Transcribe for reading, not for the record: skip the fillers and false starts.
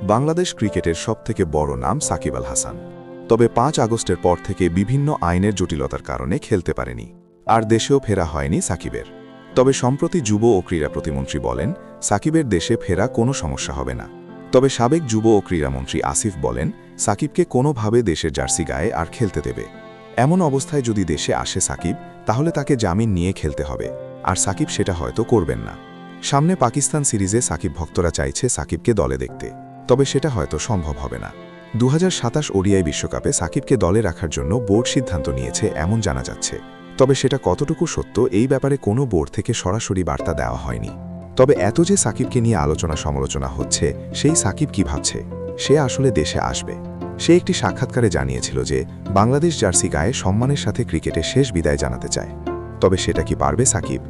বাংলাদেশ ক্রিকেটের সবথেকে বড় নাম সাকিব আল হাসান। তবে ৫ আগস্টের পর থেকে বিভিন্ন আইনের জটিলতার কারণে খেলতে পারেনি, আর দেশেও ফেরা হয়নি সাকিবের। তবে সম্প্রতি যুব ও ক্রীড়া প্রতিমন্ত্রী বলেন, সাকিবের দেশে ফেরা কোনো সমস্যা হবে না। তবে সাবেক যুব ও ক্রীড়ামন্ত্রী আসিফ বলেন, সাকিবকে কোনোভাবে দেশের জার্সি গায়ে আর খেলতে দেবে। এমন অবস্থায় যদি দেশে আসে সাকিব, তাহলে তাকে জামিন নিয়ে খেলতে হবে, আর সাকিব সেটা হয়তো করবেন না। সামনে পাকিস্তান সিরিজে সাকিব ভক্তরা চাইছে সাকিবকে দলে দেখতে, তবে সেটা হয়তো সম্ভব হবে না। ২০২৭ ওডিআই বিশ্বকাপে সাকিবকে দলে রাখার জন্য বোর্ড সিদ্ধান্ত নিয়েছে এমন জানা যাচ্ছে। তবে সেটা কতটুকু সত্য এই ব্যাপারে কোনো বোর্ড থেকে সরাসরি বার্তা দেওয়া হয়নি। তবে এত যে সাকিবকে নিয়ে আলোচনা সমালোচনা হচ্ছে, সেই সাকিব কি ভাবছে? সে আসলে দেশে আসবে। সে একটি সাক্ষাৎকারে জানিয়েছিল যে বাংলাদেশ জার্সি গায়ে সম্মানের সাথে ক্রিকেটে শেষ বিদায় জানাতে চায়। তবে সেটা কি পারবে সাকিব?